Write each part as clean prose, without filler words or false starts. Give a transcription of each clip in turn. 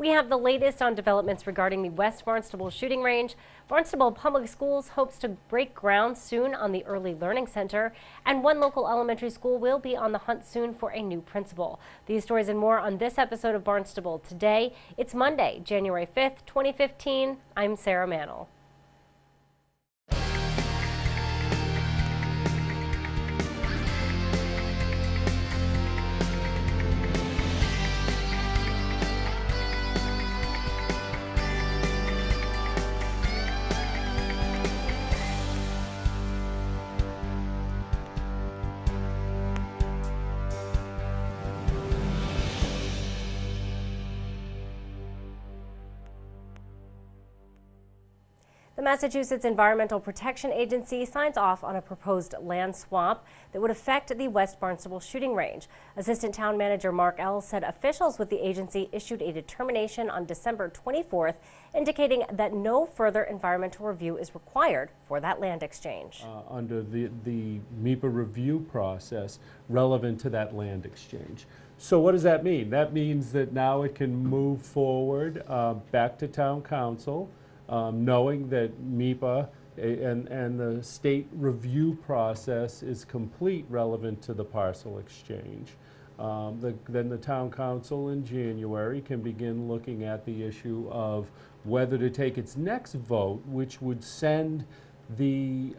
We have the latest on developments regarding the West Barnstable shooting range. Barnstable Public Schools hopes to break ground soon on the Early Learning Center, and one local elementary school will be on the hunt soon for a new principal. These stories and more on this episode of Barnstable Today. It's Monday, January 5th, 2015. I'm Sarah Mannell. The Massachusetts Environmental Protection Agency signs off on a proposed land swap that would affect the West Barnstable shooting range. Assistant Town Manager Mark Ells said officials with the agency issued a determination on December 24th indicating that no further environmental review is required for that land exchange. Under the MEPA review process relevant to that land exchange. So what does that mean? That means that now it can move forward back to Town Council. Knowing that MEPA and the state review process is complete relevant to the parcel exchange. Then the Town Council in January can begin looking at the issue of whether to take its next vote, which would send the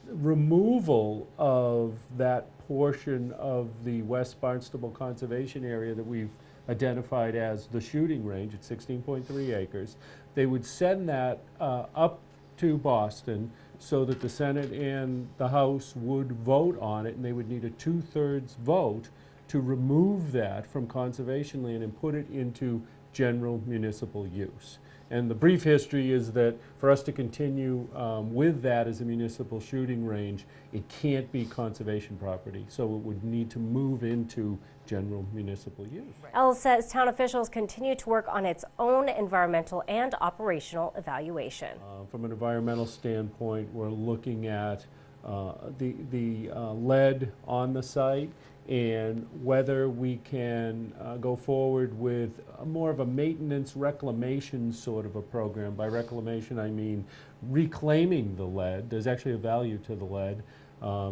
removal of that portion of the West Barnstable Conservation Area that we've identified as the shooting range at 16.3 acres. They would send that up to Boston so that the Senate and the House would vote on it, and they would need a 2/3 vote to remove that from conservation land and put it into general municipal use. And the brief history is that for us to continue with that as a municipal shooting range, it can't be conservation property. So it would need to move into general municipal use. Ells says town officials continue to work on its own environmental and operational evaluation. From an environmental standpoint, we're looking at the lead on the site and whether we can go forward with more of a maintenance reclamation sort of a program. By reclamation, I mean reclaiming the lead. There's actually a value to the lead,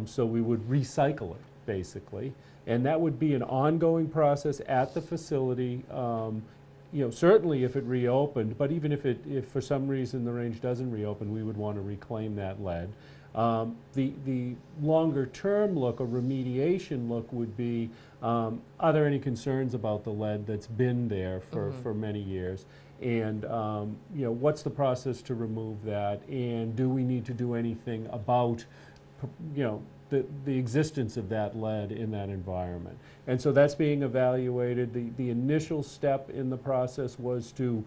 so we would recycle it, basically. And that would be an ongoing process at the facility. You know, certainly if it reopened, but even if for some reason the range doesn't reopen, we would want to reclaim that lead. The longer term look, or remediation look, would be, are there any concerns about the lead that's been there for many years? And you know, what's the process to remove that? And do we need to do anything about, you know, the existence of that lead in that environment? And so that's being evaluated. The initial step in the process was to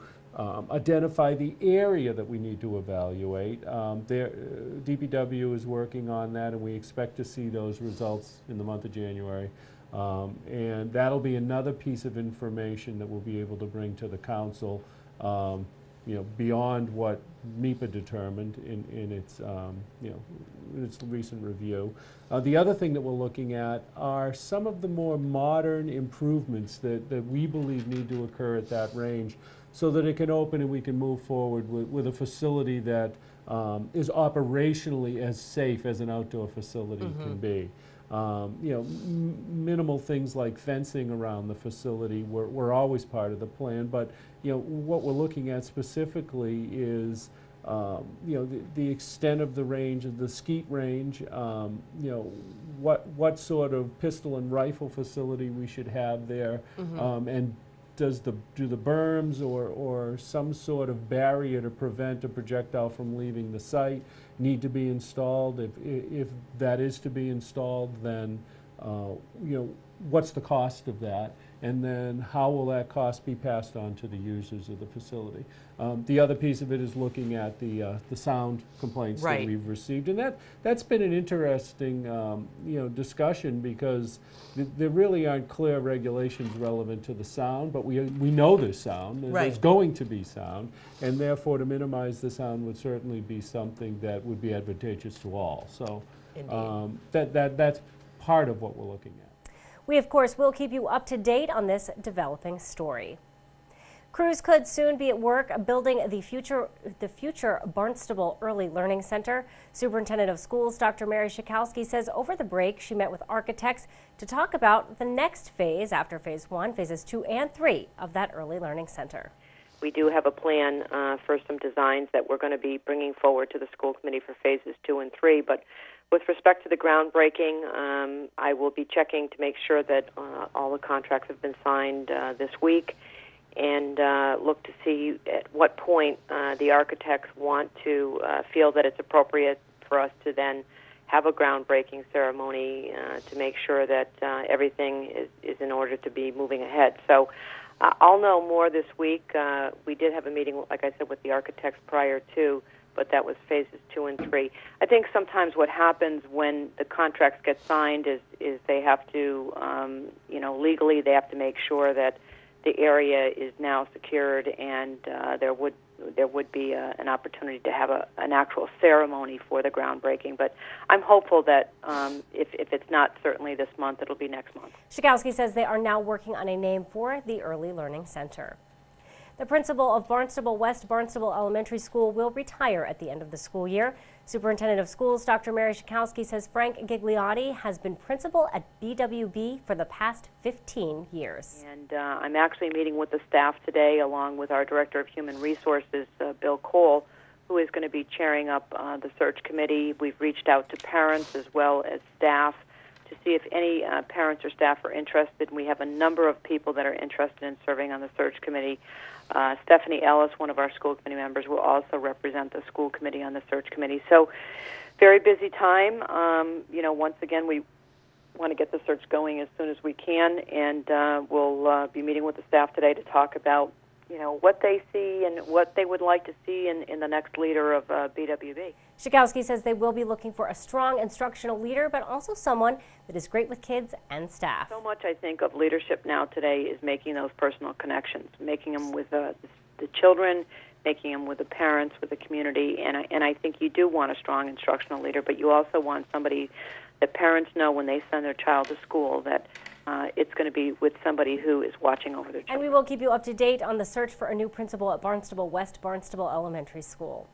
identify the area that we need to evaluate. DPW is working on that, and we expect to see those results in the month of January. And that'll be another piece of information that we'll be able to bring to the council, you know, beyond what MEPA determined in its, you know, in its recent review. The other thing that we're looking at are some of the more modern improvements that we believe need to occur at that range, so that it can open and we can move forward with a facility that is operationally as safe as an outdoor facility can be. You know, minimal things like fencing around the facility were always part of the plan, but you know, what we're looking at specifically is you know, the extent of the range, of the skeet range, you know, what sort of pistol and rifle facility we should have there, and do the berms or some sort of barrier to prevent a projectile from leaving the site need to be installed? If that is to be installed, then you know, what's the cost of that? And then how will that cost be passed on to the users of the facility? The other piece of it is looking at the sound complaints that we've received, and that's been an interesting you know, discussion, because there really aren't clear regulations relevant to the sound, but we know there's sound, and there's going to be sound, and therefore to minimize the sound would certainly be something that would be advantageous to all. So that's part of what we're looking at. We, of course, will keep you up to date on this developing story. Crews could soon be at work building the future Barnstable Early Learning Center. Superintendent of Schools Dr. Mary Schakowsky says over the break she met with architects to talk about the next phase after Phase 1, Phases 2 and 3 of that Early Learning Center. We do have a plan for some designs that we're going to be bringing forward to the school committee for Phases 2 and 3, but with respect to the groundbreaking, I will be checking to make sure that all the contracts have been signed this week, and look to see at what point the architects want to feel that it's appropriate for us to then have a groundbreaking ceremony to make sure that everything is in order to be moving ahead. So I'll know more this week. We did have a meeting, like I said, with the architects prior to, but that was Phases 2 and 3. I think sometimes what happens when the contracts get signed is they have to, legally they have to make sure that the area is now secured, and there would be an opportunity to have an actual ceremony for the groundbreaking. But I'm hopeful that if it's not certainly this month, it'll be next month. Schakowsky says they are now working on a name for the Early Learning Center. The principal of Barnstable West Barnstable Elementary School will retire at the end of the school year. Superintendent of Schools Dr. Mary Schakowsky says Frank Gigliotti has been principal at BWB for the past 15 years. And I'm actually meeting with the staff today along with our Director of Human Resources, Bill Cole, who is going to be chairing up the search committee. We've reached out to parents as well as staff to see if any parents or staff are interested. We have a number of people that are interested in serving on the search committee. Stephanie Ellis, one of our school committee members, will also represent the school committee on the search committee. So very busy time. Once again, we want to get the search going as soon as we can, and we'll be meeting with the staff today to talk about what they see and what they would like to see in the next leader of BWB. Schakowsky says they will be looking for a strong instructional leader, but also someone that is great with kids and staff. So much, I think, of leadership now today is making those personal connections, making them with the children, making them with the parents, with the community, and I think you do want a strong instructional leader, but you also want somebody that parents know when they send their child to school that it's going to be with somebody who is watching over their children. And we will keep you up to date on the search for a new principal at Barnstable West Barnstable Elementary School.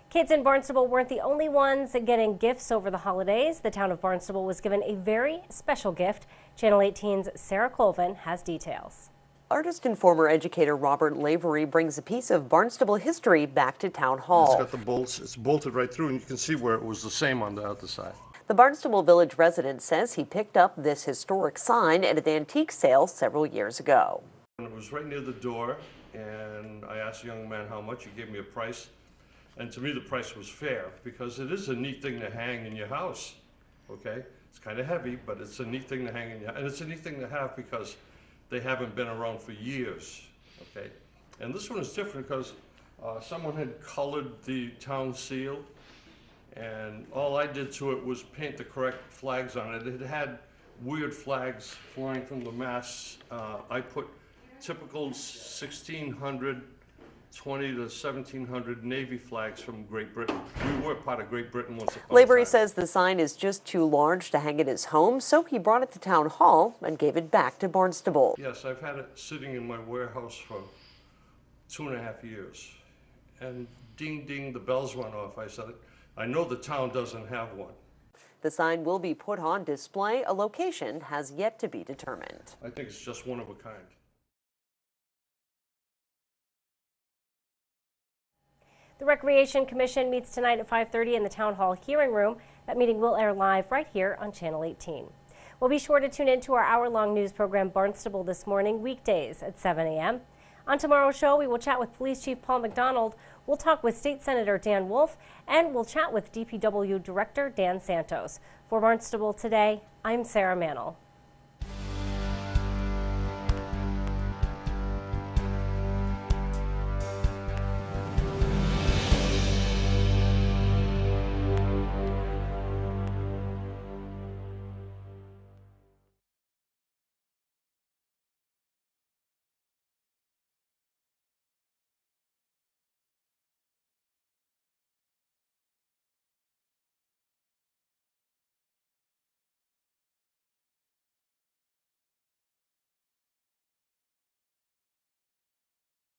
Kids in Barnstable weren't the only ones getting gifts over the holidays. The town of Barnstable was given a very special gift. Channel 18's Sarah Colvin has details. Artist and former educator Robert Lavery brings a piece of Barnstable history back to Town Hall. It's got the bolts, it's bolted right through, and you can see where it was the same on the other side. The Barnstable Village resident says he picked up this historic sign at an antique sale several years ago. And it was right near the door, and I asked the young man how much. He gave me a price, and to me the price was fair, because it is a neat thing to hang in your house, okay? It's kind of heavy, but it's a neat thing to hang in your house, and it's a neat thing to have because they haven't been around for years, okay? And this one is different because someone had colored the town seal, and all I did to it was paint the correct flags on it. It had weird flags flying from the masts. I put typical 1600, 20 to 1700 Navy flags from Great Britain. We were part of Great Britain once upon a time. Lavery says the sign is just too large to hang at his home, so he brought it to Town Hall and gave it back to Barnstable. Yes, I've had it sitting in my warehouse for 2.5 years. And ding, ding, the bells went off. I said, I know the town doesn't have one. The sign will be put on display. A location has yet to be determined. I think it's just one of a kind. The Recreation Commission meets tonight at 5:30 in the Town Hall hearing room. That meeting will air live right here on Channel 18. We'll be sure to tune in to our hour-long news program Barnstable This Morning, weekdays at 7 a.m. On tomorrow's show, we will chat with Police Chief Paul McDonald, we'll talk with State Senator Dan Wolf, and we'll chat with DPW Director Dan Santos. For Barnstable Today, I'm Sarah Mannel.